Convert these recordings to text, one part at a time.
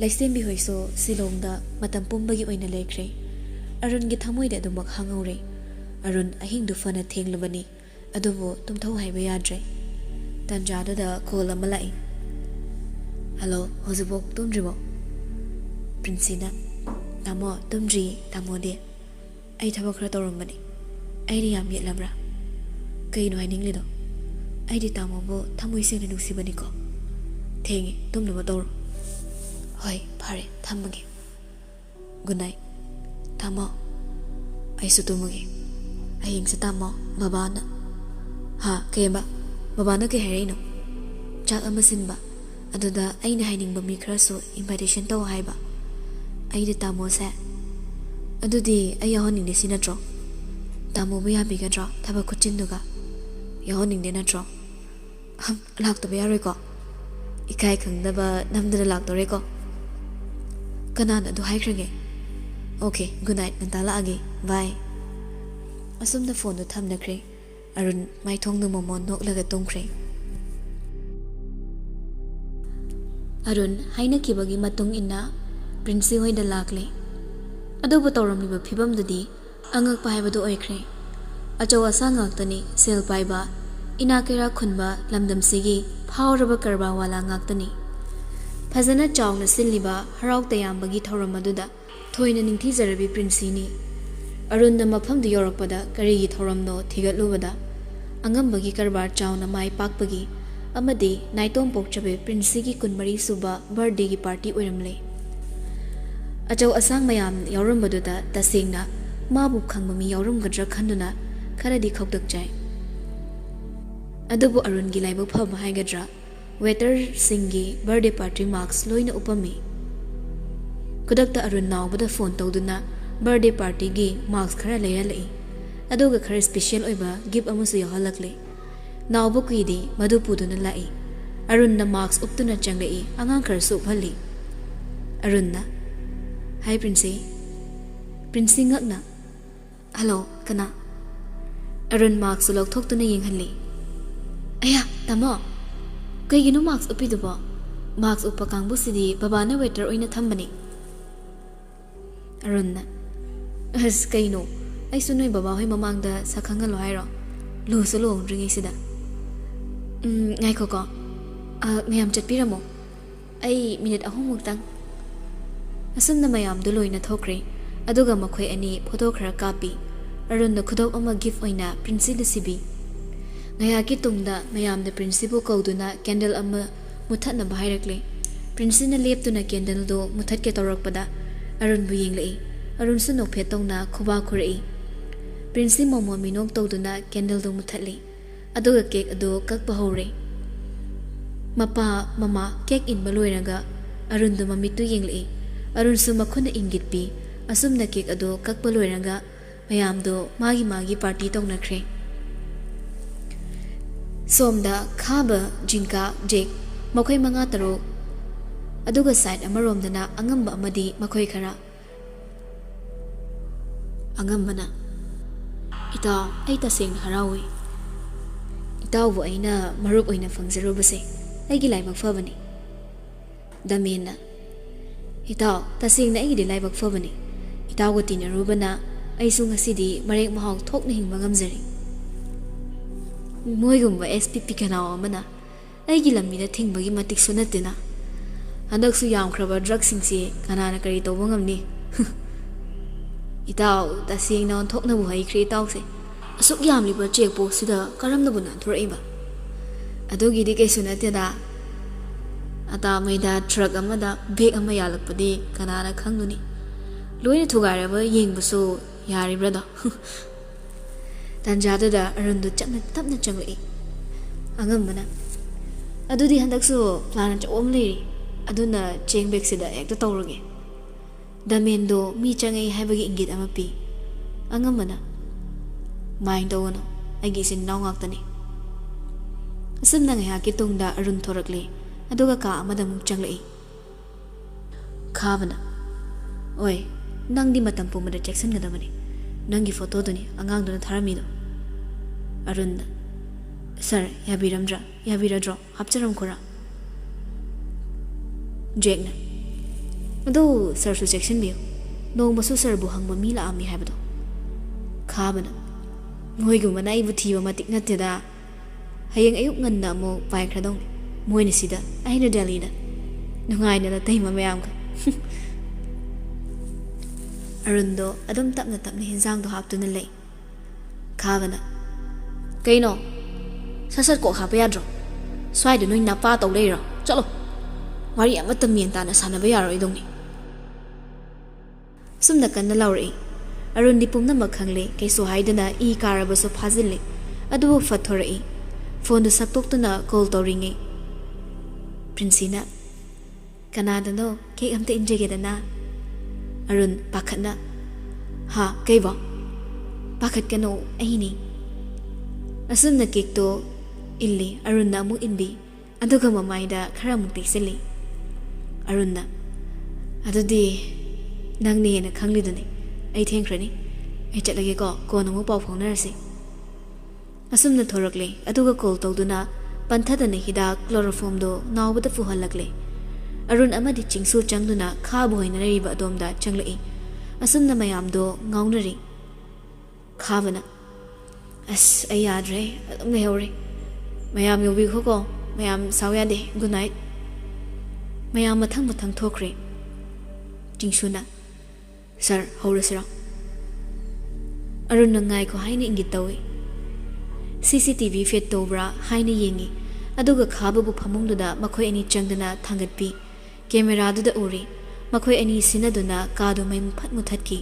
Laisembi hoiso Silongda matam pumbagi oina lekre. Arun gi thamoide adumak hangaure. Arun ahing du fana thenglubani. Adubo tumthau haiba yadre. Tanjada da call ama lai. Hello, hozibok tumdribo. Princina. Tamo tumdri tamo de. Ai thabak khara tawrambani. Ai ri yam yetlabra. Kaino hainingli do. Ai di tamo bo thamoi sing nungsibani ko. Thengi tumnaba tawro. Hoi, pare, thamage. Good night. Tamo. Ai su tumage. Ahing sa tamo, babana. Ha, kaya ba? Babana kay Harry no? Chak ama sinba. Aduda ay na haining ba mi kraso invitation taw hai ba? Ay di tamo sa. Adudi ay yahoning di sinadro. Tamo ba yabi ka dro? Taba kuchindu ka. Yahoning di na dro. Lakto ba yaroy ko? Ikay kang daba namdala lakto rin ko. Kanana do hai krage. Okay, good night. Nantala agi. Bye. Asum na phone do tham na kre. Arun mai thong no momon nok laga tong kre. Arun haina kibagi matung inna Prince hoi da lakle. Ado ba tawram ni ba phibam dadi angak pa haibado oikre. Achaw asa ngak tani sel pai ba inakira khunba lamdam sigi phawraba karba wala ngak tani. Fazana chawna silliba harau tayambagi thawram aduda thoina ningthi zarabi Prince ni. Arun da mafam du yorakpada karigi thawram no thigatlubada angambagi karbar chawna mai pakpagi amadi naitom pokchabe Prince gi kunmari suba birthday gi party oiramle. Achaw asang mayam yawrambaduda tasengna mabu khangmami yawramgadra khanduna kharadi khokdak jai. Adubu Arun gi laibak phaba haigadra waiter singi birthday party marks loina upami. Kudakta Arun nawbada phone tawduna birthday party gi marks khara leira lai. Aduga khara special oiba gift amusu yahalakle. Nawbu kuidi madu puduna lai. Arun na marks uptuna changlei angang khara su phali. Arun na Hi Prince. Prince ngakna. Hello, kana. Arun marks ulok thoktuna yenghanli. Aya, tamo. Kaygino marks upidubo. Marks upakangbu sidi babana waiter oina thambani. Arun na. As kayno. Ay sunoy baba hoy mamangda sa khangalo hairo. Lu sa long ringi sida. Ngay ko ko. Ngayam chatpiramo. Ay minute ahong mugtang. Asum na mayam duloy na thokre. Aduga makoy ani photo khara kapi. Arun na khudok ama gift oina Prince sibi. Ngaya ki tungda mayam da principal kauduna candle ama muthat na bahairakle. Prince na leptuna candle do muthat ke tawrakpada Arun bu yenglei. Arun su nok phetong na khuba khurei. Prince momo minok tawduna candle do muthatli. Aduga cake ado kakpa hore. Mapa mama cake in baloiraga Arun do mamitu yenglei. Arun su makhuna ingit pi asum na cake ado kakpa loiraga mayam do magi party tawnakhre. Somda khaba jinka jek makhoi manga taro aduga side amaromdana angamba amadi makhoi khara angambana ita ai taseng harawi ita wo aina marup oina fangzerubase aigi laibak fabani damena ita taseng na aigi laibak fabani ita wo tinarubana aisu ngasidi marek mahau thokna hingba ngamjari Moigumba SPP kanao amana aigi lamida thingbagi matik sunatina handaksu yamkhraba drug singsi kanana kari tawba ngamni itaw tasing na onthokna bu hai khri tawse asuk yamliba checkpo sida karamna bu nan thuraiba adogi di kai sunatida ata maida truck amada bag ama yalakpadi kanana khangduni loina thugaraba yengbusu yari brother Tanjada da Arun do chapna tapna changlei. Angambana. Adudi handaksu plan chawm leri. Aduna cheng bag sida ekta tawrage. Damendo mi changai haibagi ingit ama pi. Angambana. Mind tawano. Agi sin naw ngaktani. Asum na ngaya ki tungda Arun thorakle. Aduga ka amada muk changlei. Khabana. Oi, nangdi matam pumada Jackson gadamani. Nangi photo duni angang duna tharami do. Arun Sir yabiradro hapcharam khura. Jekna ꯑꯗꯣ ꯁꯔꯁꯨ ꯆꯦꯛꯁꯤꯟꯕꯤꯌꯨ ꯅꯣꯡꯃꯁꯨ ꯁꯔꯕꯨ ꯍꯪꯕ ꯃꯤ ꯂꯥꯛꯑꯝꯃꯤ ꯍꯥꯏꯕꯗꯣ ꯈꯥꯕꯅ ꯃꯣꯏꯒꯨꯝꯕꯅ ꯑꯩꯕꯨ ꯊꯤꯕ ꯃꯇꯤꯛ ꯅꯠꯇꯦꯗ ꯍꯌꯦꯡ ꯑꯌꯨꯛ ꯉꯟꯅ ꯑꯃꯨꯛ ꯄꯥꯏꯈ꯭ꯔꯗꯧꯅꯤ ꯃꯣꯏꯅ ꯁꯤꯗ ꯑꯩꯅ ꯗꯦꯜꯂꯤꯗ ꯅꯨꯡꯉꯥꯏꯅ ꯅꯇꯩꯃ ꯃꯌꯥꯝꯒ ꯑꯔꯨꯟꯗꯣ ꯑꯗꯨꯝ ꯇꯞꯅ ꯇꯞꯅ ꯍꯤꯟꯖꯥꯡꯗꯣ ꯍꯥꯞꯇꯨꯅ ꯂꯩ ꯈꯥꯕꯅ ꯀꯩꯅꯣ ꯁꯠ ꯀꯣꯛ ꯍꯥꯞꯄ ꯌꯥꯗ꯭ꯔꯣ ꯁ꯭ꯋꯥꯏꯗ ꯅꯣꯏ ꯅꯄꯥ ꯇꯧ ꯂꯩꯔꯣ ꯆꯠꯂꯣ ꯋꯥꯔꯤ ꯑꯃꯠꯇ ꯃꯦꯟ ꯇꯥꯅ ꯁꯥꯟꯅꯕ ꯌꯥꯔꯣꯏꯗꯧꯅꯤ ꯁꯨꯝꯅ ꯀꯟꯅ ꯂꯥꯎꯔꯛꯏ ꯑꯔꯨꯟꯗꯤ ꯄꯨꯝꯅꯃꯛ ꯈꯪꯂꯦ ꯀꯩꯁꯨ ꯍꯥꯏꯗꯅ ꯏ ꯀꯥꯔꯕꯁꯨ ꯐꯥꯖꯤꯜꯂꯦ ꯑꯗꯨꯕꯨ ꯐꯠꯊꯣꯔꯛꯏ ꯐꯣꯟꯗꯨ ꯁꯛꯇꯣꯛꯇꯨꯅ ꯀꯣꯜ ꯇꯧꯔꯤꯉꯩ ꯄ꯭ꯔꯤꯟꯁꯤꯅ ꯀꯅꯥꯗꯅꯣ ꯀꯦꯛ ꯑꯝꯇ ꯏꯟꯖꯒꯦꯗꯅ ꯑꯔꯨꯟ ꯄꯥꯈꯠꯅ ꯍꯥ ꯀꯩꯕꯣ ꯄꯥꯈꯠꯀꯅꯣ ꯑꯩꯅꯤ ꯑꯁꯨꯝꯅ ꯀꯦꯛꯇꯣ illi Arunna mu inbi aduga mamaida khara mu teiselli Arunna adudi nangni hena khangliduni ai thengkhrani ai chatlage ko namu pau phonarasi asumna thorakle aduga call tawduna panthadana hidak chloroform do nawbada fuhalakle Arun amadi chingsu changduna kha boina riba adomda changlai asumna mayam do ngaunari khavana as ayadre adum lehore mayam yobi khoko mayam sawya de good night mayam mathang thokre chingsuna sir horasira Arun ngai ko haini ingit tawi CCTV fet tobra haini yengi aduga khabu bu phamungduda makhoi ani changdana thangatpi camera duda uri makhoi ani sinaduna kadu mai phat muthatki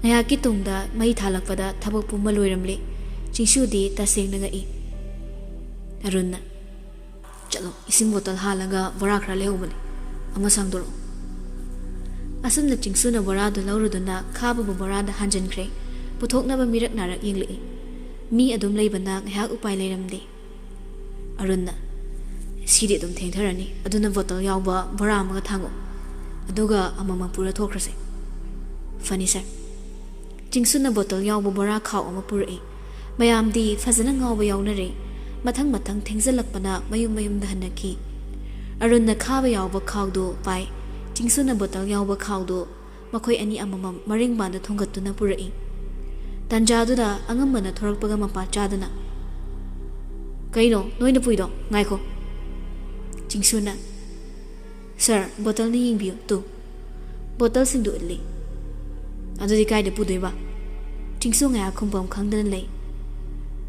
ngaya ki tungda mai thalakpada thabak pu maloiramle chingsudi taseng nga I Arunna chalo ising bottle halaga bora khra lehubani ama sangdoro asumna chingsuna bora do lauruduna khabu bu bora da hanjan khre puthokna ba mirak narak yengli mi adum leibana ngha upai leiramde Arunna sidi dum thengtharani aduna bottle yawba bora amaga thango aduga amama pura thokrase funny sir chingsuna bottle yawba bora khaw ama purai mayamdi fazana ngawba yawnare mathang thengjalakpana mayum da hanaki Arunna khaba yawba khawdo pai chingsuna bottle yawba khawdo makhoi ani amamam maring banda thongatuna purai tanjaduda angambana thorakpaga mapa chadana kaino noina puido ngaiko chingsuna sir bottle ni yingbiu tu bottle singdu illi adudi kaida pudoiba chingsu nga khumpam khangdan lei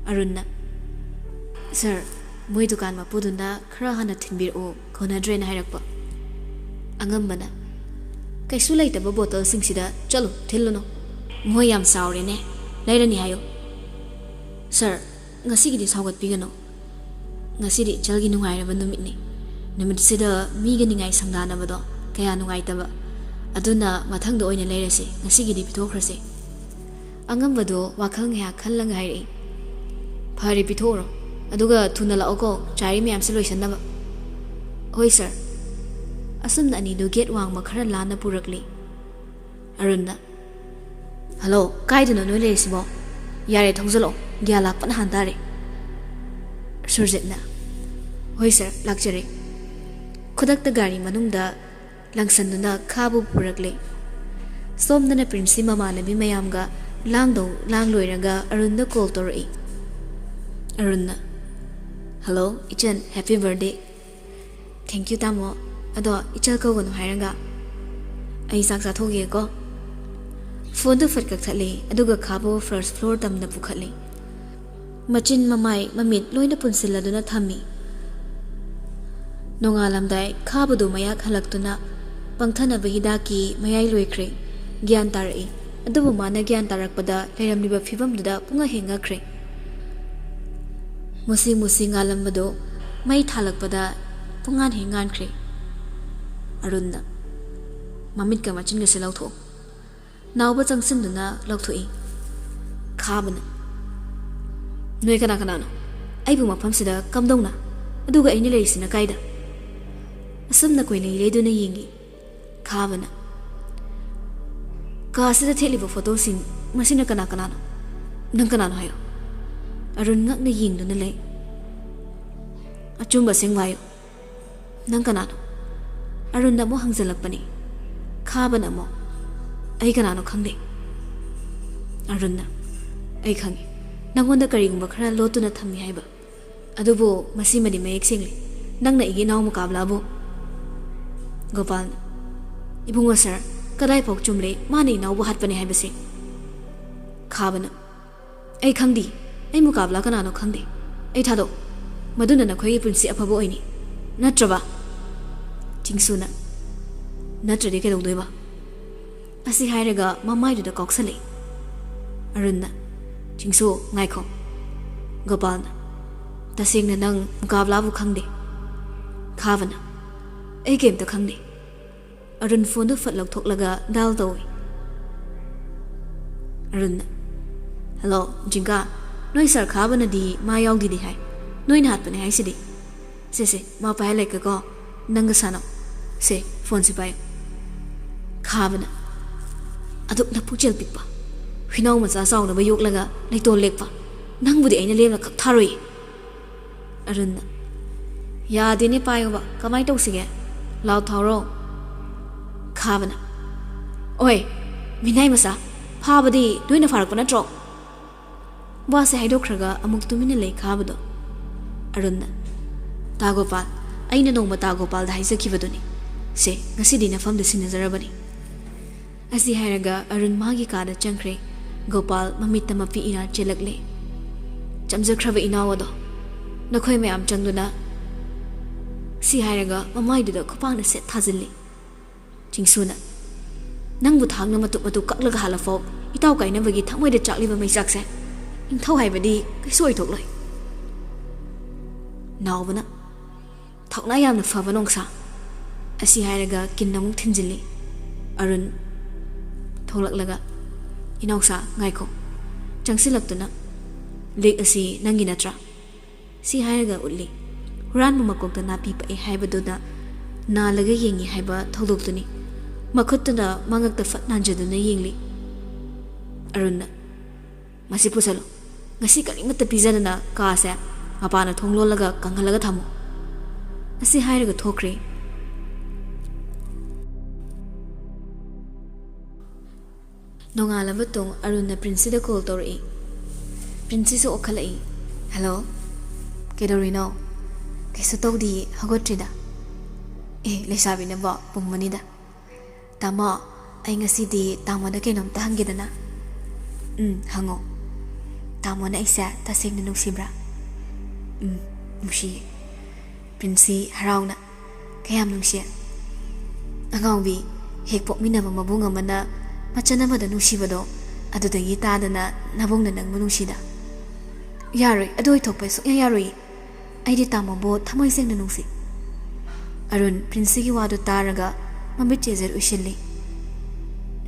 Arunna sir moi dukan ma puduna khara hana thinbir o khona drain hairakpa angambana kaisu laitaba bottle singsida chalo thillono moi yam saure ne lairani hayo sir ngasi gidi saugat pigano ngasi ri jalgi nungairaba numitni numit sida mi ga ningai sangdana bado kaya nungai taba aduna mathangda oina lairase ngasi gidi pitokhrase angambado wakhal ngya khallanga hairi phari pithoro aduga thuna laoko chari myam se loisanaba hoi sir asumna ani do get wang ma khara lana purakli Arunna hello kaiduna noi leisibo yare thongjalo gyalak pan handare surjetna hoi sir lakjare khudak ta gari manungda langsanduna khabu purakle somdana prinsi mama nabi mayamga lang loiraga Arunna call torai Arunna hello ichan happy birthday thank you tamo ado ichal ko gonu hairanga ai sak sa thoge ko phone du fat kak thale aduga khabo first floor tamna pukhatli machin mamai mamit loina punsiladuna thami nongalamdai khabo du maya khalaktuna pangthana bahida ki mayai loikre gyan tarai adubu mana gyan tarakpada leiramliba phibam duda punga henga khre musi ngalambado mai thalakpada pungan hengan khre Arunna mamit ka machin ga selautho nawba changsinduna lauthoi khabana noi kana no aibu mafam sida kamdongna aduga aini leisina kaida asumna koi nei leduna yingi khabana ka sida theliba photo sin masina kana no nang kana no hayo Arun ngak na yingduna lay achumba sengwayo nang kana no Arun na mo hangjalakpani Khabana mo. Ay kanano khangde. Arunna. Ay khangi. Nangonda karigumba khara lotuna thammi haiba. Adubo masimadi mayek singli. Nangna igi naw mukabla bo. Gopal. Ibunga sir, kadai pok chumle mani naw bu hatpane haibase. Khabana. Ay khangdi. Ay mukabla kanano khangde. Ay thado. Maduna na khoi prinsi aphabo oini. Natraba. Chingsuna. Natrade ke dogdoiba. Asi hairaga mamai da koksale. Arunna. Chingsu ngaikho. Gopal. Tasingna nang mukabla bu khangde. Khavana. Ay game to khangde. Arun phone do fatlok thoklaga dal doi. Arunna. Hello, Jinga. Noi sir khabana di ma yaw di hai. Noi na hat pane hai sidi. Se ma pa hai like ko nanga sano. Se phone si pai. Khabana. Aduk na puchel pikpa. Hinaw macha saw na bayok laga leito lekpa. Nang budi aina lem na khak tharoi. Arunna. Ya dini payo ba kamai tau sige. Lao tharo. Khabana. Oi, minai masa. Phabadi doina farak pa na tro. Wase haidokhraga amuk tumina lei khabado. Arunna. Tagopal. Aina nongma Tagopal da haisakibaduni. Se ngasidi na famda sinazarabani. Asi hairaga Arun magi kada changkre. Gopal mamitta mapi ina chelakle. Chamjakhraba inawado. Nakhoi mayam changduna. Si hairaga mamaiduda khupangna set thazilli. Chingsuna. Nangbu thangna matuk kaklaga halafo. Itaw kaina bagi thamoida chakliba maisakse. Inthau haibadi kaisoi thokloi. Nawbana. Thokna yamna faba nongsa. Asi hairaga kinnamuk thinjilli. Arun thoklaklaga. Inawsa ngaikho. Changsilaktuna. Leg asi nangi natra. Si hairaga utli. Huran mamakokta napi pa haibaduna. Na laga yengi haiba thodoktuni. Makhutuna mangakta fat nanjaduna yengli. Arunna. Masi pusalo. Ngasi kalimata pizana ka sa mapana thonglolaga kanghalaga thamo. Asi hairaga thokre. Nongalaba tong Arunna Princida call tori. Princesa okhalai. Hello. Kedorino. Kaisu tawdi hagotrida. Lesabi na ba pungmanida. Tama ay ngasidi tama na kainom tahangidana. Hango. Tama na isa tasig na nuksibra. Nuksi. Prinsi haraw na. Kayam nuksiya. Angawbi hekpok minama mabunga mana macana mada nuksibado adudagi tada na nabong na nang manuksida. Yaroy, adoy tokpa sukya yaroy. Ay di tama bo tamoy sing na nungsi. Arun, Prinsigi wado taraga mamit chezer ushilli.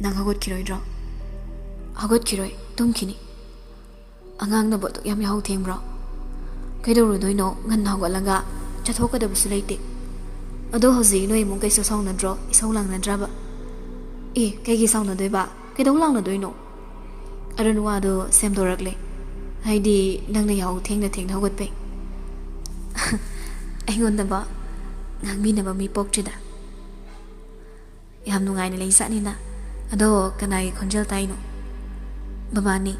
Nang hagot kiroy draw. Hagot kiroy, tumkini. Angang na boto yam yahaw ting bro. Kaido rudoy no ngan hagot laga chathoka da busulайте. Ado hozi no imong kay sosong na draw isaw lang na draba. Kay gisaw na doy ba? Kaido lang na doy no. Arun wado semdorakle. Haydi nang na yahaw ting na hagot pe. Ayun na ba? Ngangbi na ba may pokchida? Yam nungay nila isa nina. Ado kanay konjel tayo no. Babani.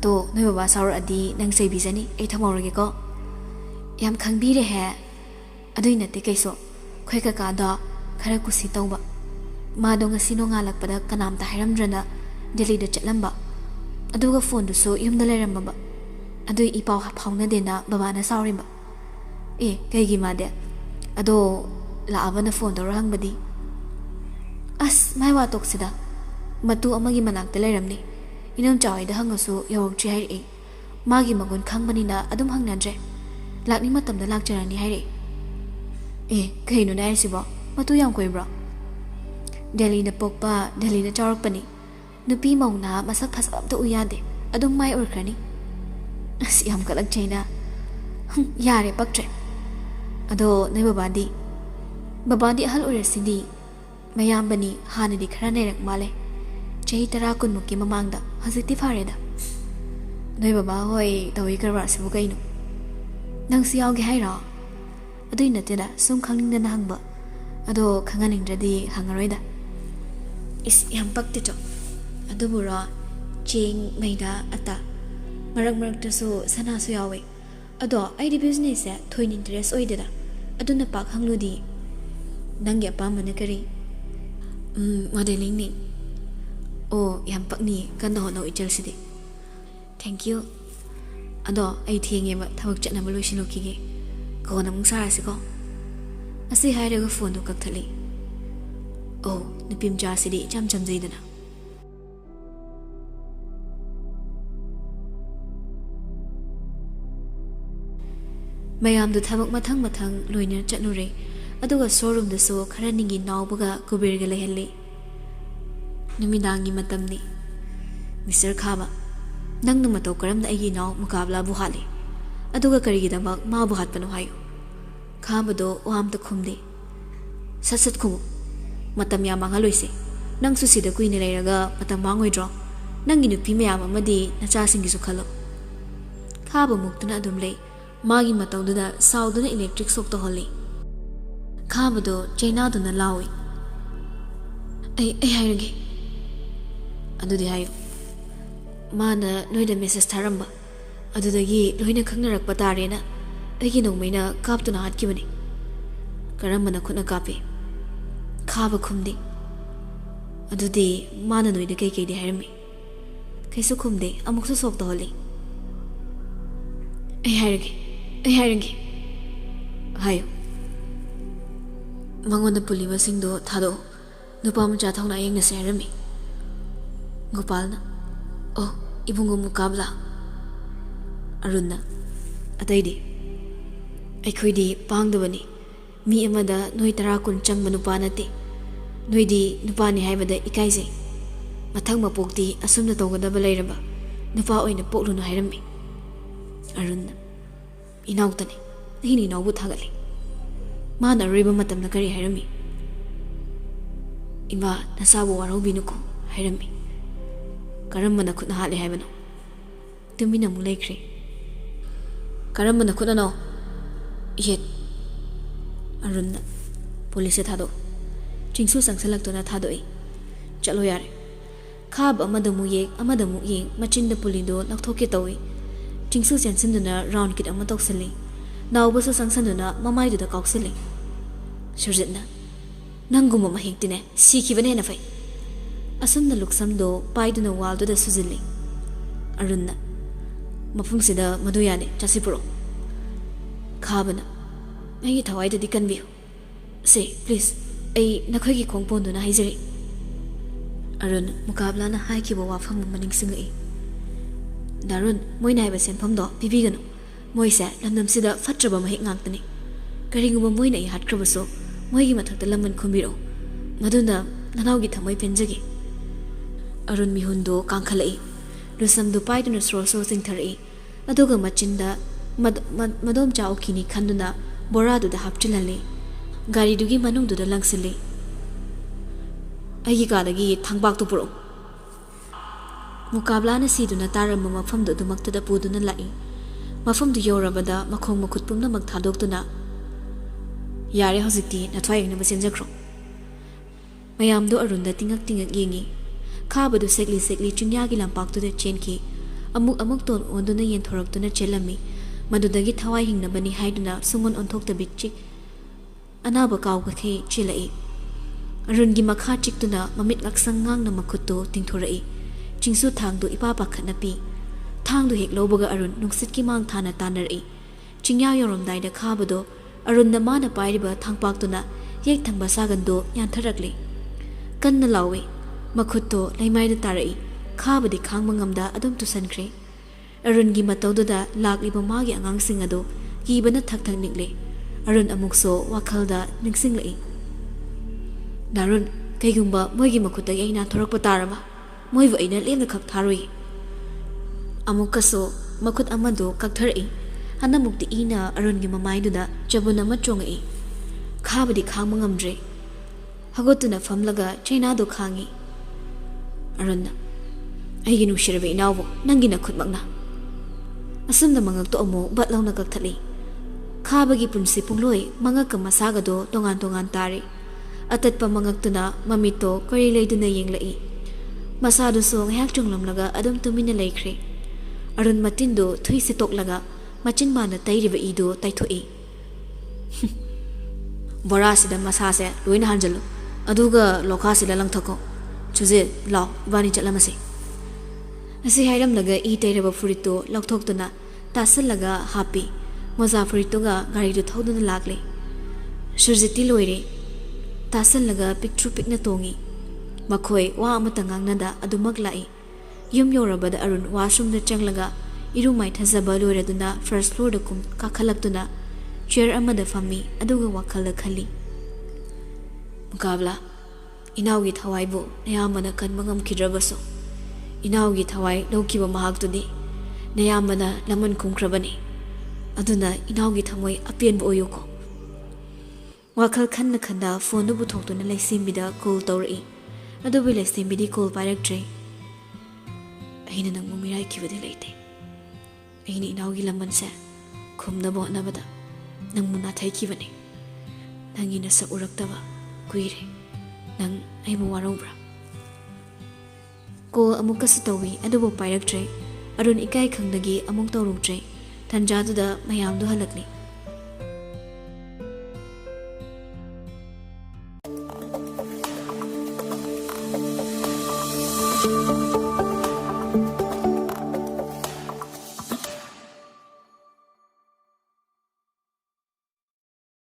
To, may baba saur adi nang say bizani ay tamawragi ko. Yam kangbi re he. Adoy nati kayso. Kay kakada kara kusi tau ba. Mado nga sino nga lagpada kanam tahiram drana dili da chatlamba. Ado ga phone do so yung dalaram ba. Adoy ipaw hapaw na din na baba na saurin ba. Kay gimade. Ado laaba na phone do rahang badi. As may watok sida. Matu amagi manak teleram ni. Inong chaway da hangaso yawag tri hai Magi magun kang manina adum hang nadre. Lakni matam da lakjara ni hai kay no na si ba. Matu yang koy bro. Delhi na pokpa, Delhi na chawag pa ni. Nupi maw na masak pasap to uyade. Adum may orkra ni. Siyam kalag China. Yare pagtre. Ado na babadi ahal urasindi. Mayam bani hana di khara nairak male. Chahi tara kun muki mamangda hazikti fareda. Noi baba hoy tawi karwa sibu kaino. Nang siyaw gi haira. Adoy natida sum khangning na hangba. Ado khanganing dradi hangaroida. Is yam pakti to. Aduburo ching maida ata. Marag taso sana so yawe. Ado ay di business ya thoin interest oideda. Aduna pak hangludi. Nangya pa manakari. Modeling ni. Oh, yam pak ni kanda ho no ichal sidi. Thank you. Ado ay thienge ma thawak chatna malo sinokige. Ko namung sara si ko. Asi hairaga phone do kakthali. Oh, nupim jar sidi cham jaidana. Mayam do thabak mathang loina chatnure. Aduga showroom da so khara ningi nawbaga kubirga lehelli. Numidangi matamni. Mr. Khaba, nang na mataw karam na ay naw mukabla buhali. Aduga karigidabak mabuhat pa no hayo. Khaba do uam ta khumdi. Sasat kumu. Matam ya mga loise. Nang susida ko inilayraga matam mangoy draw. Nang inupi mayam amadi na chasing gisukalo. Khaba mukta na adumlay. Magi mataw do na saw do na electric sok to holi. Khaba do China do na lawi. Ay hayragi. Adu di hayo. Mana noida message tharamba. Adu dagi loina khangnarak patare na. Ay nongmayna kap to na hat kibani. Karamba na khuna kapi. Khaba khumdi. Adu di mana noida kay di hayrami. Kayso khumdi amukso sok to holi. Ay hayragi. Hayo. Mangon na puliba singdo thado. Nupa mo chatang na ayang na serami. Gopal na. Oh, ibungo mukabla. Arun na. Atay di. Ay ko'y di pangdawani. Mi amada noy tarakun chang manupa nati. Noy di nupa ni haibada ikaise. Matang mapukti asum na tawagada balay raba. Nupa oy na poklo na hairami. Arun na. Inaw tani. Nahini inaw butagali. Mana riba matam na kari hairami. Ima nasabu waraw binuko hairami. Karamba na khut na hali haibano. Tumi na mulay kri. Karamba na khut na no. Yet. Arun na. Polisi thado. Chingsu sangsalak to na thado ay. Chalo yare. Khab amada mu yeng machin da pulido laktoke tawi. Chingsu jansin do na round kit amatok sali. Nauba so sangsan do na mamay do da kauksili. Surjit na. Nangguma mahigti na. Siki ba na fay. Asam na luksam do paido na wal do da suzili. Arun na. Mapung sida maduyane chasipuro. Khaba na. Ay thawai da dikan biyo. Say, please. Ay nakhoy ki kongpon do na haizari. Arun mukabla na hai ki bawa fam maning singai. Darun moy na iba senpam do bibigano. Moy sa lamdam sida fatraba mahik ngagtani. Karinguma moy na ihat krabaso. Moy gi mathakta laman kumbiro. Maduna nanaw gi thamoy penjagi. Arun mihundo kangkhalai. Lusam do pai duna sro so sing tharai. Aduga machinda madom chao kini khanduna bora do da hapchilale. Gari dugi manung do da langsile. Ai ga dagi thangbak to puro. Mukabla na si duna taram mafam do dumakta da puduna lai. Mafam do yorabada makhong makut pumna magthadok tuna. Yare hozikti na thwayeng na basenjakro. Mayam do Arun da tingak yengi. Khaba do sekli chinyagi lampak to da chenki. Amuk ton ondo na yen thorak to na chelami. Madudagi thawai hingna bani haiduna sungon onthok ta bitchik. Anaba kaw ka khe chilai. Arun gi makha chik to na mamit laksang ngang na makutto tingthorai. Chingsu thang do ipa pakhat na pi. Thang do hek lobaga Arun nungsit ki mang thana tanarai. Chingya yorom dai da khaba do Arun na mana pairiba thangpak to na yek thangba sagan do yan tharakli. Kan na lawe. Makutto laimay da tarai. Khaba di khang mangamda adum tusankre. Arun gi mataw do da lakliba magi angang singado giba na thak nikle. Arun amukso wakhalda ningsinglai. Darun kaygumba moy gi makutta ay na thorak patarama. Moy va ina lem na khak tharui. Amukaso makut amado kakthari. Hanamukti ina Arun gi mamay do da jabuna matrongai. Khaba di khang mangamdre. Hagotuna famlaga China do khangi. Arun na. Ay ginushirabe inawo nangi na khutmakna. Asum na mangak to amo batlaw na kakthali. Khaba gi punsi pungloy mangak ka masaga do tongan tari. ꯑꯇꯠꯄ ꯃꯉꯛꯇꯨꯅ ꯃꯃꯤꯠꯇꯣ ꯀꯔꯤ ꯂꯩꯗꯨꯅ ꯌꯦꯡꯂꯛꯏ꯫ ꯃꯁꯥꯗꯨꯁꯨ ꯉꯥꯏꯍꯥꯛ ꯆꯨꯡꯂꯝꯂꯒ ꯑꯗꯨꯝ ꯇꯨꯃꯤꯟꯅ ꯂꯩꯈ꯭ꯔꯦ꯫ ꯑꯔꯨꯟ ꯃꯇꯤꯟꯗꯨ ꯊꯨꯏ ꯁꯤꯠꯇꯣꯛꯂꯒ ꯃꯆꯤꯟ ꯃꯥꯅ ꯇꯩꯔꯤꯕ ꯏꯗꯨ ꯇꯩꯊꯣꯛꯏ꯫ ꯕꯣꯔꯥꯁꯤꯗ ꯃꯁꯥꯁꯦ ꯂꯣꯏꯅ ꯍꯥꯟꯖꯜꯂꯨ ꯑꯗꯨꯒ ꯂꯣꯈꯥꯁꯤꯗ ꯂꯪꯊꯣꯛꯀꯣ꯫ ꯆꯨꯖꯤꯠ ꯂꯥꯎ ꯏꯕꯥꯅꯤ ꯆꯠꯂꯝꯃꯁꯤ꯫ ꯑꯁꯤ ꯍꯥꯏꯔꯝꯂꯒ ꯏ ꯇꯩꯔꯕ ꯐꯨꯔꯤꯠꯇꯨ ꯂꯧꯊꯣꯛꯇꯨꯅ ꯇꯥꯁꯜꯂꯒ ꯍꯥꯞꯄꯤ꯫ ꯃꯣꯖꯥ ꯐꯨꯔꯤꯠꯇꯨꯒ ꯒꯥꯔꯤꯗꯨ ꯊꯧꯗꯨꯅ ꯂꯥꯛꯂꯤ꯫ ꯁꯨꯔꯖꯤꯠꯇꯤ ꯂꯣꯏꯔꯦ꯫ ꯇꯥꯁꯜꯂꯒ ꯄꯤꯛꯇ꯭ꯔꯨ ꯄꯤꯛꯅ ꯇꯣꯡꯉꯤ꯫ ꯃꯈꯣꯏ ꯋꯥ ꯑꯃꯇ ꯉꯥꯡꯅꯗ ꯑꯗꯨꯃꯛ ꯂꯥꯛꯏ꯫ ꯌꯨꯝ ꯌꯧꯔꯕꯗ ꯑꯔꯨꯟ ꯋꯥꯁꯔꯨꯝꯗ ꯆꯪꯂꯒ ꯏꯔꯨ ꯃꯥꯏꯊꯖꯕ ꯂꯣꯏꯔꯗꯨꯅ ꯐꯥꯔꯁꯠ ꯐ꯭ꯂꯣꯔꯗ ꯀꯥꯈꯠꯂꯛꯇꯨꯅ ꯆꯤꯌꯔ ꯑꯃꯗ ꯐꯝꯃꯤ ꯑꯗꯨꯒ ꯋꯥꯈꯜꯗ ꯈꯜꯂꯤ꯫ ꯃꯨꯀꯥꯕꯂꯥ, ꯏꯅꯥꯎꯒꯤ ꯊꯋꯥꯏꯕꯨ ꯅꯌꯥꯝꯕꯅ ꯀꯟꯕ ꯉꯝꯈꯤꯗ꯭ꯔꯕꯁꯨ ꯏꯅꯥꯎꯒꯤ ꯊꯋꯥꯏ ꯂꯧꯈꯤꯕ ꯃꯍꯥꯛꯇꯨꯗꯤ ꯅꯌꯥꯝꯕꯅ ꯂꯃꯟ ꯈꯨꯝꯈ꯭ꯔꯕꯅꯤ꯫ ꯑꯗꯨꯅ ꯏꯅꯥꯎꯒꯤ ꯊꯃꯣꯏ ꯑꯄꯦꯟꯕ ꯑꯣꯏꯌꯨꯀꯣ꯫ ꯋꯥꯈꯜ ꯈꯟꯅ ꯈꯟꯅ ꯐꯣꯟꯗꯨ ꯄꯨꯊꯣꯛꯇꯨꯅ ꯂꯩꯁꯦꯝꯕꯤꯗ ꯀꯣꯜ ꯇꯧꯔꯛꯏ꯫ ꯑꯗꯨꯕꯨ ꯂꯩꯁꯦꯝꯕꯤꯗꯤ ꯀꯣꯜ ꯄꯥꯏꯔꯛꯇ꯭ꯔꯦ꯫ ꯑꯩꯅ ꯅꯪꯕꯨ ꯃꯤꯔꯥꯏꯈꯤꯕꯗꯤ ꯂꯩꯇꯦ꯫ ꯑꯩꯅ ꯏꯅꯥꯎꯒꯤ ꯂꯃꯟꯁꯦ ꯈꯨꯝꯅꯕ ꯍꯣꯠꯅꯕꯗ ꯅꯪꯕꯨ ꯅꯥꯊꯩꯈꯤꯕꯅꯤ꯫ ꯅꯪꯒꯤ ꯅꯁꯛ ꯎꯔꯛꯇꯕ ꯀꯨꯏꯔꯦ꯫ ꯅꯪ ꯑꯩꯕꯨ ꯋꯥꯔꯧꯕ꯭ꯔꯥ? ꯀꯣꯜ ꯑꯃꯨꯛꯀꯁꯨ ꯇꯧꯏ ꯑꯗꯨꯕꯨ ꯄꯥꯏꯔꯛꯇ꯭ꯔꯦ꯫ ꯑꯔꯨꯟ ꯏꯀꯥꯏ ꯈꯪꯗꯒꯤ ꯑꯃꯨꯛ ꯇꯧꯔꯨꯗ꯭ꯔꯦ꯫ ꯇꯟꯖꯥꯗꯨꯗ ꯃꯌꯥꯝꯗꯨ ꯍꯜꯂꯛꯂꯤ꯫